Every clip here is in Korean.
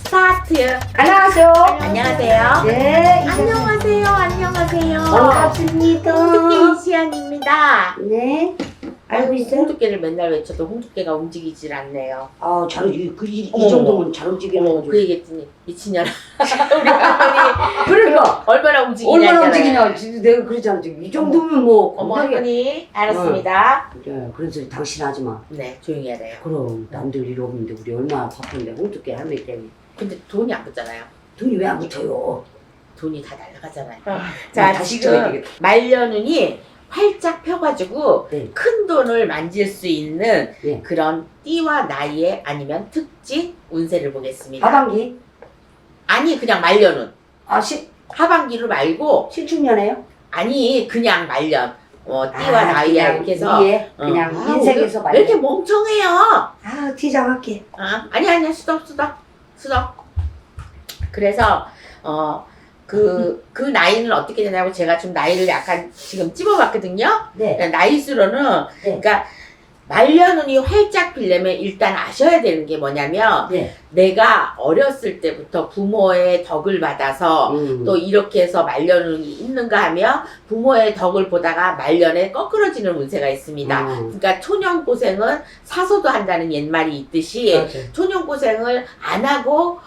스타트. 안녕하세요. 안녕하세요. 네, 안녕하세요. 안녕하세요. 반갑습니다. 홍두깨 이시안입니다. 네, 알고 있어요? 홍두깨를 맨날 외쳐도 홍두깨가 움직이질 않네요. 아, 이 어머, 정도면 잘 움직이는 거죠. 그 얘기했더니 미친년아. 우리 할머니 그러니까 얼마나 움직이냐. 얼마나 했잖아요. 움직이냐. 진짜 내가 그러잖아. 이 정도면 뭐 어머 건강에. 할머니 알았습니다. 그래, 그런 소리 당신 하지 마. 네 조용히 해야 돼요. 그럼 남들 일 없는데 우리 얼마나 바쁜데 홍두깨 할머니 때문에 근데 돈이 안 붙잖아요. 돈이 왜 안 붙어요? 돈이 다 날아가잖아요. 자, 자 다시 쳐야 지금 되겠다. 말년운이 활짝 펴가지고 네. 큰 돈을 만질 수 있는 네. 그런 띠와 나이에 아니면 특지 운세를 보겠습니다. 하반기? 아니 그냥 말년운. 아, 하반기로 말고 신축년에요? 아니 그냥 말년. 띠와 나이에 그냥 이렇게 해서 위에 그냥 인생에서 왜 이렇게 멍청해요? 아, 티장할게. 아니야 수덕. 그래서 그 나이는 어떻게 되냐고 제가 좀 나이를 약간 지금 찝어봤거든요. 네. 나이수로는 네. 그러니까 말년운이 활짝 피려면 일단 아셔야 되는 게 뭐냐면 네. 내가 어렸을 때부터 부모의 덕을 받아서 또 이렇게 해서 말년운이 있는가 하면 부모의 덕을 보다가 말년에 거꾸러지는 운세가 있습니다. 그러니까 초년고생은 사소도 한다는 옛말이 있듯이 그렇죠. 초년고생을 안 하고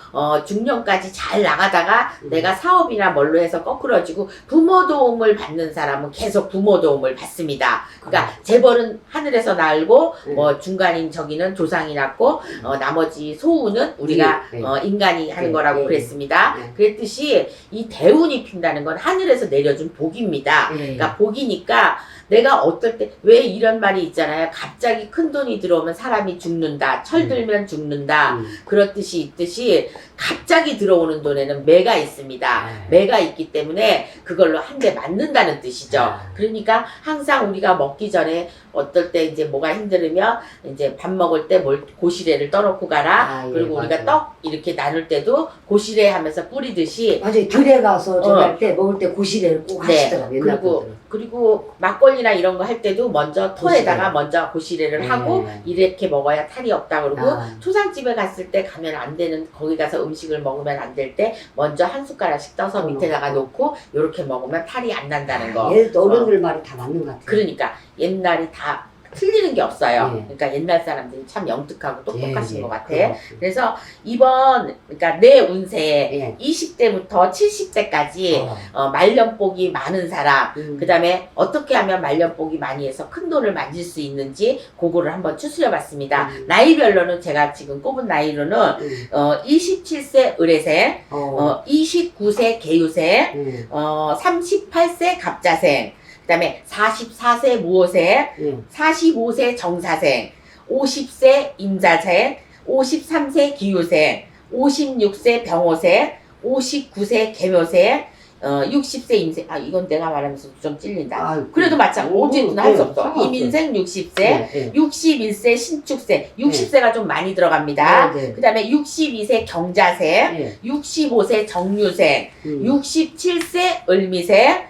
중년까지 잘 나가다가 내가 사업이나 뭘로 해서 거꾸러지고 부모 도움을 받는 사람은 계속 부모 도움을 받습니다. 그러니까 재벌은 하늘에서 날고 뭐 중간인 저기는 조상이 났고 나머지 소운은 우리가 네. 인간이 하는 네. 거라고 네. 그랬습니다. 네. 그랬듯이 이 대운이 핀다는 건 하늘에서 내려준 복입니다. 네. 그러니까 복이니까 내가 어떨 때 왜 이런 말이 있잖아요. 갑자기 큰 돈이 들어오면 사람이 죽는다. 철들면 죽는다. 그렇듯이 있듯이 갑자기 들어오는 돈에는 매가 있습니다. 매가 있기 때문에 그걸로 한 대 맞는다는 뜻이죠. 그러니까 항상 우리가 먹기 전에 어떨 때 이제 뭐가 힘들으면 이제 밥 먹을 때 고시래를 떠놓고 가라. 예, 그리고 우리가 맞아요. 떡 이렇게 나눌 때도 고시래 하면서 뿌리듯이 맞아요. 들에 가서 저기 할 때 먹을 때 고시래를 꼭 하시더라고요. 옛날 분들은. 그리고 막걸리나 이런 거 할 때도 먼저 토에다가 고시래. 먼저 고시래를 네. 하고 이렇게 먹어야 탈이 없다 그러고 아. 초상집에 갔을 때 가면 안 되는 거기 가서 음식을 먹으면 안 될 때 먼저 한 숟가락씩 떠서 밑에다가 놓고 이렇게 먹으면 탈이 안 난다는 거. 옛 어른들 말이 다 맞는 것 같아요. 그러니까 옛날이 다 틀리는 게 없어요. 네. 그러니까 옛날 사람들이 참 영특하고 똑똑하신 예, 것 같아. 그렇죠. 그래서 이번 그러니까 내 운세에 예. 20대부터 70대까지 말년복이 많은 사람 그 다음에 어떻게 하면 말년복이 많이 해서 큰 돈을 만질 수 있는지 그거를 한번 추스려 봤습니다. 나이별로는 제가 지금 꼽은 나이로는 27세 을해생, 29세 개유생, 38세 갑자생, 그 다음에 44세 무호생, 45세 정사생, 50세 임자생, 53세 기유생, 56세 병호생, 59세 개묘생, 60세 임생. 아 이건 내가 말하면서 좀 찔린다. 그래도 마찬가지. 오지는 할 수 없어. 임인생 60세, 61세 신축생, 60세가 좀 많이 들어갑니다. 그 다음에 62세 경자생, 65세 정유생, 67세 을미생,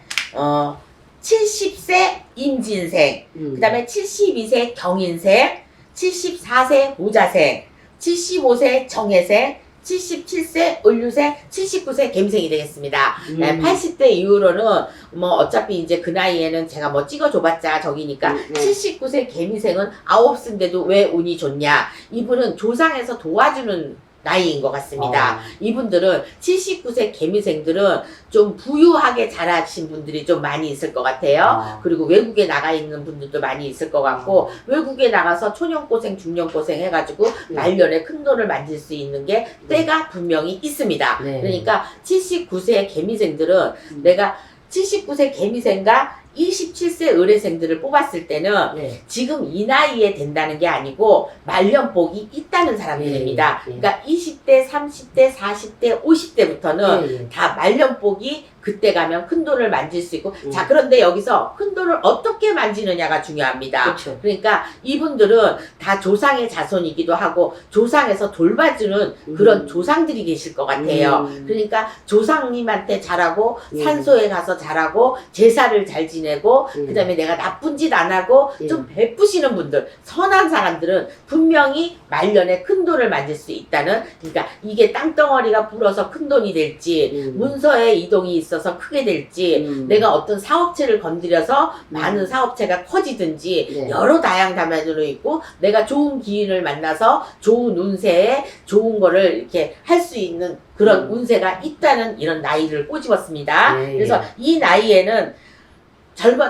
70세 임진생, 그 다음에 72세 경인생, 74세 모자생, 75세 정해생, 77세 을류생, 79세 갬생이 되겠습니다. 80대 이후로는 뭐 어차피 이제 그 나이에는 제가 뭐 찍어줘봤자 저기니까 79세 갬생은 9수인데도 왜 운이 좋냐? 이분은 조상에서 도와주는 나이인 것 같습니다. 이분들은 79세 개미생들은 좀 부유하게 자라신 분들이 좀 많이 있을 것 같아요. 그리고 외국에 나가 있는 분들도 많이 있을 것 같고 외국에 나가서 초년고생 중년고생 해가지고 말년에 큰 돈을 만질 수 있는 게 때가 분명히 있습니다. 그러니까 79세 개미생들은 내가 79세 개미생과 27세 을해생들을 뽑았을 때는 지금 이 나이에 된다는 게 아니고 말년복이 있다는 사람들입니다. 그러니까 20대, 30대, 40대, 50대부터는 다 말년복이 그때 가면 큰 돈을 만질 수 있고 자 그런데 여기서 큰 돈을 어떻게 만지느냐가 중요합니다. 그렇죠. 그러니까 이분들은 다 조상의 자손이기도 하고 조상에서 돌봐주는 그런 조상들이 계실 것 같아요. 그러니까 조상님한테 잘하고 산소에 가서 잘하고 제사를 잘 지내고 그 다음에 내가 나쁜 짓 안 하고 좀 베푸시는 분들 선한 사람들은 분명히 말년에 큰 돈을 만질 수 있다는 그러니까 이게 땅덩어리가 불어서 큰 돈이 될지 문서에 이동이 있어서 크게 될지 내가 어떤 사업체를 건드려서 많은 사업체가 커지든지 여러 다양 다면으로 있고 내가 좋은 기운을 만나서 좋은 운세에 좋은 거를 이렇게 할 수 있는 그런 운세가 있다는 이런 나이를 꼬집었습니다. 그래서 이 나이에는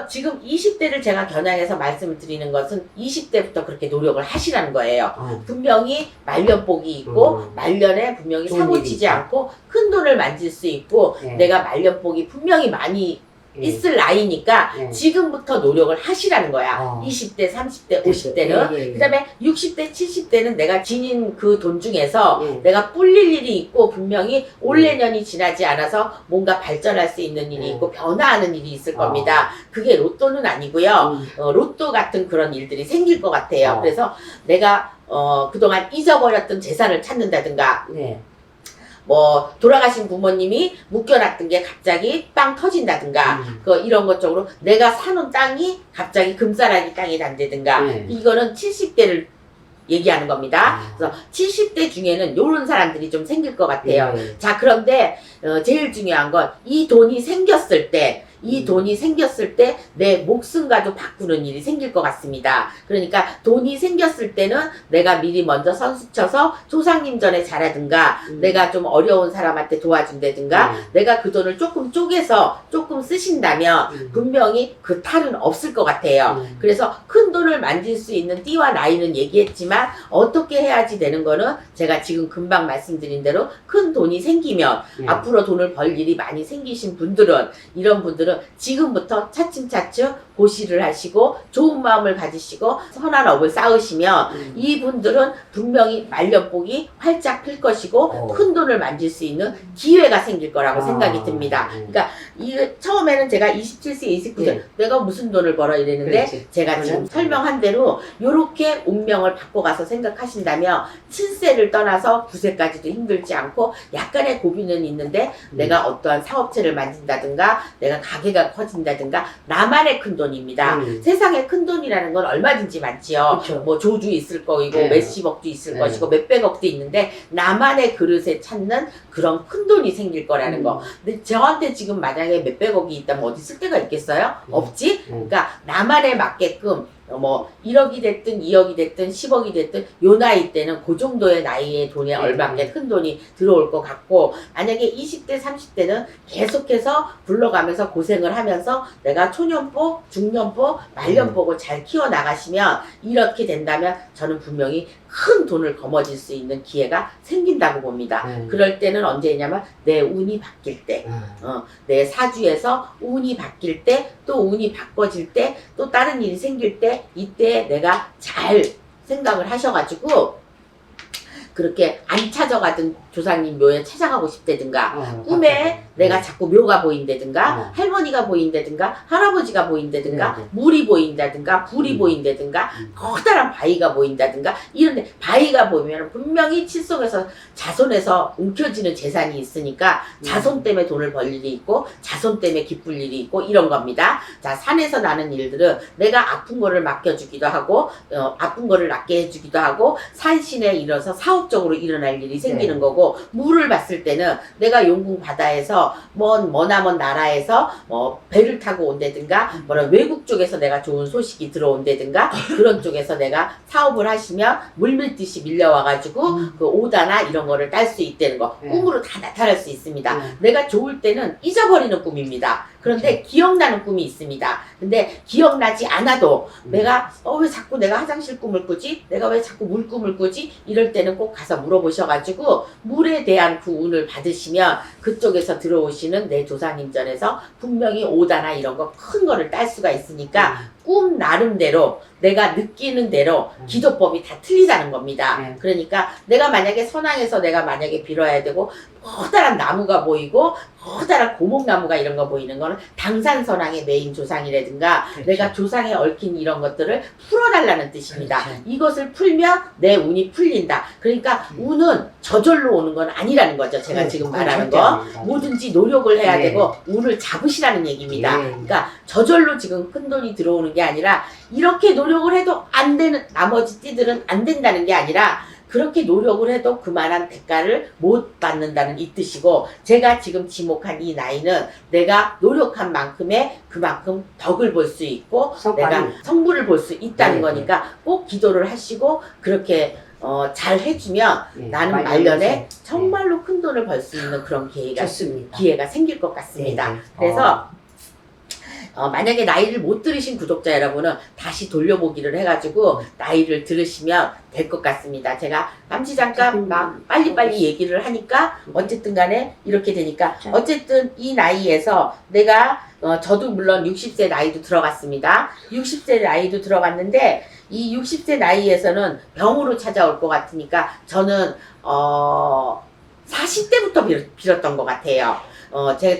지금 20대를 제가 겨냥해서 말씀을 드리는 것은 20대부터 그렇게 노력을 하시라는 거예요. 분명히 말년복이 있고 말년에 분명히 사고 치지 않고 큰 돈을 만질 수 있고 내가 말년복이 분명히 많이 있을 나이니까 지금부터 노력을 하시라는 거야. 20대, 30대, 50대는. 그 다음에 60대, 70대는 내가 지닌 그 돈 중에서 내가 뿔릴 일이 있고 분명히 올 내년이 지나지 않아서 뭔가 발전할 수 있는 일이 있고 변화하는 일이 있을 겁니다. 그게 로또는 아니고요. 로또 같은 그런 일들이 생길 것 같아요. 그래서 내가 그동안 잊어버렸던 재산을 찾는다든가 뭐 돌아가신 부모님이 묶여놨던 게 갑자기 빵 터진다든가 이런 것 쪽으로 내가 사는 땅이 갑자기 금싸라기 땅이 난다든가 이거는 70대를 얘기하는 겁니다. 그래서 70대 중에는 요런 사람들이 좀 생길 것 같아요. 자 그런데 제일 중요한 건 이 돈이 생겼을 때 내 목숨과도 바꾸는 일이 생길 것 같습니다. 그러니까 돈이 생겼을 때는 내가 미리 먼저 선수 쳐서 조상님 전에 잘하든가 내가 좀 어려운 사람한테 도와준다든가 내가 그 돈을 조금 쪼개서 조금 쓰신다면 분명히 그 탈은 없을 것 같아요. 그래서 큰 돈을 만질 수 있는 띠와 나이는 얘기했지만 어떻게 해야지 되는 거는 제가 지금 금방 말씀드린 대로 큰 돈이 생기면 앞으로 돈을 벌 일이 많이 생기신 분들은 이런 분들은 지금부터 차츰차츰 고시를 하시고 좋은 마음을 가지시고 선한 업을 쌓으시면 이분들은 분명히 말년복이 활짝 필 것이고 큰 돈을 만질 수 있는 기회가 생길 거라고 생각이 듭니다. 그러니까 처음에는 제가 27세, 29세 내가 무슨 돈을 벌어 이랬는데 제가 지금 설명한 대로 요렇게 운명을 바꿔가서 생각하신다면 7세를 떠나서 9세까지도 힘들지 않고 약간의 고비는 있는데 내가 어떠한 사업체를 만든다든가 내가 가게가 커진다든가 나만의 큰 돈입니다. 세상에 큰 돈이라는 건 얼마든지 많지요. 그쵸. 뭐 조주 있을 거이고 몇십억도 있을 것이고 몇백억도 있는데 나만의 그릇에 찾는 그런 큰 돈이 생길 거라는 거. 근데 저한테 지금 만약에 몇백억이 있다면 어디 쓸 데가 있겠어요? 없지? 그러니까 나만에 맞게끔 뭐 1억이 됐든 2억이 됐든 10억이 됐든 요 나이 때는 그 정도의 나이에 돈에 얼마게 큰 돈이 들어올 것 같고 만약에 20대 30대는 계속해서 굴러가면서 고생을 하면서 내가 초년복, 중년복, 말년복을 잘 키워나가시면 이렇게 된다면 저는 분명히 큰 돈을 거머쥘 수 있는 기회가 생긴다고 봅니다. 그럴 때는 언제냐면 내 운이 바뀔 때 내 사주에서 운이 바뀔 때 또 운이 바꿔질 때 또 다른 일이 생길 때 이때 내가 잘 생각을 하셔가지고 그렇게 안 찾아가던 조상님 묘에 찾아가고 싶다든가 꿈에 내가 자꾸 묘가 보인다든가 할머니가 보인다든가 할아버지가 보인다든가 물이 보인다든가 불이 보인다든가 커다란 바위가 보인다든가 이런데 바위가 보이면 분명히 칠성에서 자손에서 움켜쥐는 재산이 있으니까 자손 때문에 돈을 벌 일이 있고 자손 때문에 기쁠 일이 있고 이런 겁니다. 자 산에서 나는 일들은 내가 아픈 거를 맡겨주기도 하고 아픈 거를 낫게 해주기도 하고 산신에 일어서 사업적으로 일어날 일이 생기는 거고 물을 봤을 때는 내가 용궁 바다에서 머나먼 나라에서 배를 타고 온다든가 외국 쪽에서 내가 좋은 소식이 들어온다든가 그런 쪽에서 내가 사업을 하시면 물밀듯이 밀려와가지고 그 오다나 이런 거를 딸 수 있다는 거 꿈으로 다 나타날 수 있습니다. 내가 좋을 때는 잊어버리는 꿈입니다. 그런데 기억나는 꿈이 있습니다. 근데 기억나지 않아도 내가 왜 자꾸 내가 화장실 꿈을 꾸지? 내가 왜 자꾸 물 꿈을 꾸지? 이럴 때는 꼭 가서 물어보셔가지고 물에 대한 그 운을 받으시면 그쪽에서 들어오시는 내 조상님 전에서 분명히 오다나 이런 거 큰 거를 딸 수가 있으니까 꿈 나름대로 내가 느끼는 대로 기도법이 다 틀리다는 겁니다. 네. 그러니까 내가 만약에 선왕에서 내가 만약에 빌어야 되고 커다란 나무가 보이고 커다란 고목나무가 이런 거 보이는 거는 당산선왕의 메인 조상이라든가 그렇죠. 내가 조상에 얽힌 이런 것들을 풀어달라는 뜻입니다. 그렇죠. 이것을 풀면 내 운이 풀린다. 그러니까 운은 저절로 오는 건 아니라는 거죠. 제가 네, 지금 그건 말하는 절대 거. 아닙니다. 뭐든지 노력을 해야 네. 되고 운을 잡으시라는 얘기입니다. 네. 그러니까 저절로 지금 큰 돈이 들어오는 게 아니라 이렇게 노력을 해도 안 되는 나머지 띠들은 안 된다는 게 아니라 그렇게 노력을 해도 그만한 대가를 못 받는다는 이 뜻이고 제가 지금 지목한 이 나이는 내가 노력한 만큼의 그만큼 덕을 볼 수 있고 성과를. 내가 성부를 볼 수 있다는 네, 거니까 꼭 기도를 하시고 그렇게 잘 해주면 네, 나는 말년에 정말로 큰 돈을 벌 수 있는 그런 좋습니다. 기회가 생길 것 같습니다. 네, 네. 그래서 만약에 나이를 못 들으신 구독자 여러분은 다시 돌려보기를 해가지고 나이를 들으시면 될 것 같습니다. 제가 깜지 잠깐 막 빨리빨리 얘기를 하니까 어쨌든 간에 이렇게 되니까 어쨌든 이 나이에서 내가 저도 물론 60세 나이도 들어갔습니다. 60세 나이도 들어갔는데 이 60세 나이에서는 병으로 찾아올 것 같으니까 저는 40대부터 빌었던 것 같아요.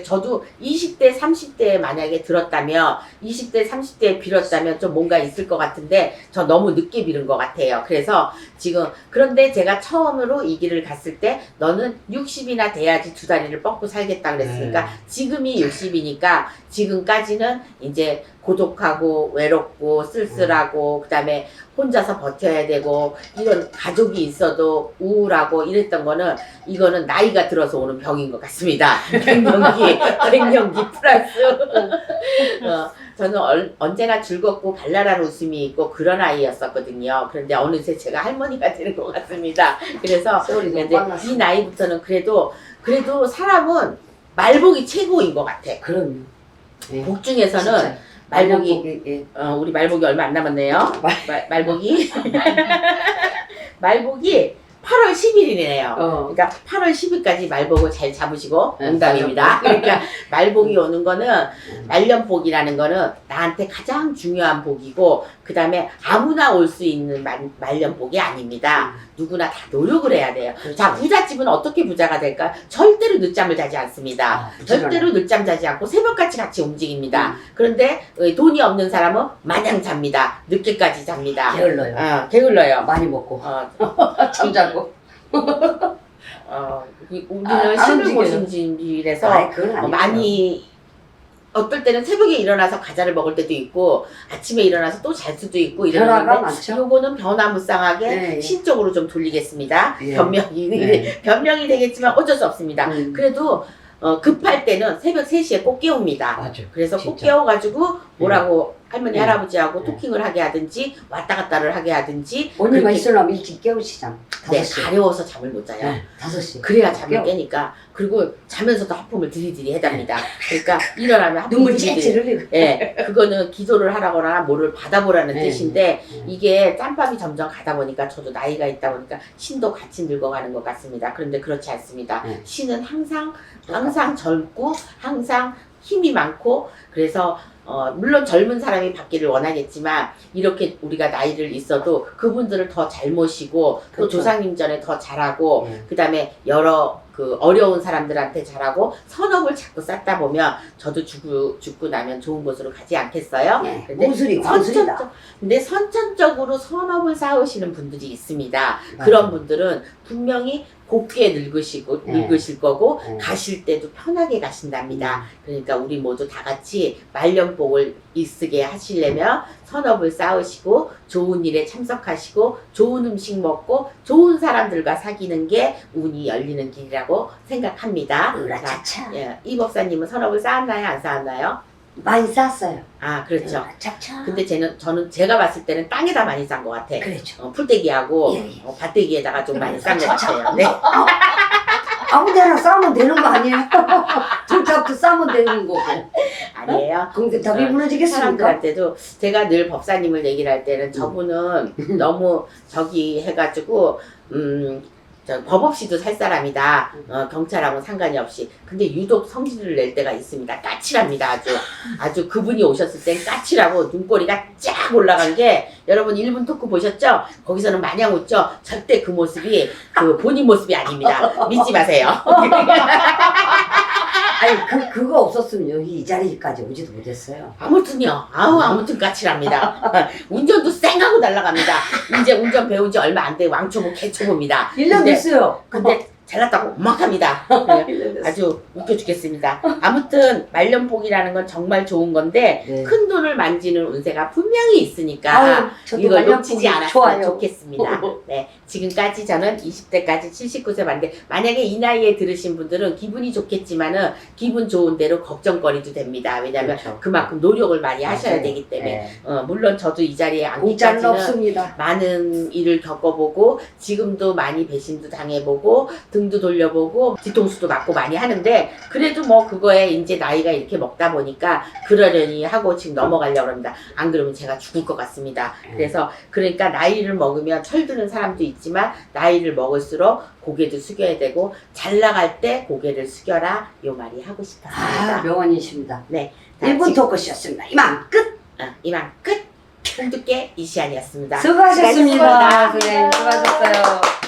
저도 20대, 30대에 만약에 들었다면, 20대, 30대에 빌었다면 좀 뭔가 있을 것 같은데, 저 너무 늦게 빌은 것 같아요. 그래서 지금, 그런데 제가 처음으로 이 길을 갔을 때, 너는 60이나 돼야지 두 다리를 뻗고 살겠다 그랬으니까, 지금이 60이니까, 지금까지는 이제 고독하고, 외롭고, 쓸쓸하고, 그 다음에 혼자서 버텨야 되고, 이런 가족이 있어도 우울하고 이랬던 거는, 이거는 나이가 들어서 오는 병인 것 같습니다. 갱년기 플러스. 저는 언제나 즐겁고 발랄한 웃음이 있고 그런 아이였었거든요. 그런데 어느새 제가 할머니가 되는 것 같습니다. 그래서 근데 이 나이부터는 그래도 사람은 말복이 최고인 것 같아. 그럼. 네. 복 중에서는 말복이, 예. 우리 말복이 얼마 안 남았네요. 말복이. 말복이 8월 10일이네요. 그러니까 8월 10일까지 말복을 잘 잡으시고 농담입니다. 그러니까 말복이 오는 거는 말년복이라는 거는 나한테 가장 중요한 복이고 그 다음에 아무나 올 수 있는 말년복이 아닙니다. 누구나 다 노력을 해야 돼요. 그렇죠. 자, 부잣집은 어떻게 부자가 될까? 절대로 늦잠을 자지 않습니다. 절대로 늦잠 자지 않고 새벽같이 같이 움직입니다. 그런데 돈이 없는 사람은 마냥 잡니다. 늦게까지 잡니다. 게을러요. 게을러요. 많이 먹고. 잠자고. 우리는 신을 보신 집이라서 그건 아니죠. 많이 어떨 때는 새벽에 일어나서 과자를 먹을 때도 있고 아침에 일어나서 또 잘 수도 있고 변화가 이러는데 많죠. 요거는 변화무쌍하게 네. 신적으로 좀 돌리겠습니다. 예. 변명이 되겠지만 어쩔 수 없습니다. 그래도 급할 때는 새벽 3시에 꼭 깨웁니다. 맞아. 그래서 꼭 진짜. 깨워가지고 뭐라고 할머니 네. 할아버지하고 네. 토킹을 하게 하든지 왔다 갔다를 하게 하든지 언니가 그렇게- 있으려면 일찍 깨우시잖아. 네, 5시. 가려워서 잠을 못 자요. 네, 5시. 그래야 잠을 깨워. 깨니까 그리고 자면서도 하품을 드리드리 해답니다. 그러니까 일어나면 하품 눈물 드리드리. 찔찔 흘리고. 예, 그거는 기도를 하라거나 뭐를 받아보라는 네. 뜻인데 이게 짬밥이 점점 가다 보니까 저도 나이가 있다 보니까 신도 같이 늙어가는 것 같습니다. 그런데 그렇지 않습니다. 네. 신은 항상 젊고 항상 힘이 많고 그래서 물론 젊은 사람이 받기를 원하겠지만 이렇게 우리가 나이를 있어도 그분들을 더 잘 모시고 또 그렇죠. 조상님 전에 더 잘하고 네. 그 다음에 여러 그 어려운 사람들한테 잘하고 선업을 자꾸 쌓다 보면 저도 죽고 나면 좋은 곳으로 가지 않겠어요? 네. 근데 모술이 광술이다. 근데 선천적으로 선업을 쌓으시는 분들이 있습니다. 맞아요. 그런 분들은 분명히 곱게 네. 늙으실 거고 네. 가실 때도 편하게 가신답니다. 그러니까 우리 모두 다 같이 말년복을 이쓰게 하시려면 선업을 쌓으시고 좋은 일에 참석하시고 좋은 음식 먹고 좋은 사람들과 사귀는 게 운이 열리는 길이라고 생각합니다. 으라차차. 예, 이 법사님은 선업을 쌓았나요? 안 쌓았나요? 많이 쌌어요. 아, 그렇죠. 으라차차. 근데 저는 제가 봤을 때는 땅에다 많이 싼 것 같아. 그렇죠. 풀떼기하고 예, 예. 밭대기에다가 좀 많이 싼 것 같아요. 네. 아무 데나 싸면 되는 거 아니에요? 둘다부터 싸면 되는 거고. 아니에요. 근데 답이 무너지겠습니까? 사람들한테도 제가 늘 법사님을 얘기를 할 때는 저분은 너무 저기 해가지고 법 없이도 살 사람이다. 경찰하고 상관이 없이. 근데 유독 성질을 낼 때가 있습니다. 까칠합니다. 아주 그분이 오셨을 땐 까칠하고 눈꼬리가 쫙 올라간 게 여러분 1분 토크 보셨죠? 거기서는 마냥 웃죠? 절대 그 모습이 그 본인 모습이 아닙니다. 믿지 마세요. 아니 그거 없었으면 여기 이 자리까지 오지도 못했어요. 아무튼요. 아무튼 까칠합니다. 운전도 쌩하고 날아갑니다. 이제 운전 배운 지 얼마 안 돼 왕초보 개초보입니다. 1년 됐어요. 근데 잘났다고 막합니다. 아주 웃겨 죽겠습니다. 아무튼 말년복이라는 건 정말 좋은 건데 네. 큰 돈을 만지는 운세가 분명히 있으니까 아유, 저도 이걸 말년복이 놓치지 않았으면 좋아요. 좋겠습니다. 네, 지금까지 저는 20대까지 79세 봤는데 만약에 이 나이에 들으신 분들은 기분이 좋겠지만은 기분 좋은 대로 걱정거리도 됩니다. 왜냐하면 그렇죠. 그만큼 노력을 많이 하셔야 맞아요. 되기 때문에 네. 물론 저도 이 자리에 공짜는 앉기까지는 없습니다. 많은 일을 겪어보고 지금도 많이 배신도 당해보고 등도 돌려보고 뒤통수도 맞고 많이 하는데 그래도 뭐 그거에 이제 나이가 이렇게 먹다 보니까 그러려니 하고 지금 넘어가려고 합니다. 안 그러면 제가 죽을 것 같습니다. 그래서 그러니까 나이를 먹으면 철드는 사람도 있지만 나이를 먹을수록 고개도 숙여야 되고 잘 나갈 때 고개를 숙여라 요 말이 하고 싶었습니다. 명언이십니다. 네, 1분 토크쇼였습니다. 이만 끝! 이만 끝! 홍두깨 이시안이었습니다. 수고하셨습니다. 수고하셨습니다. 선생님 수고하셨어요.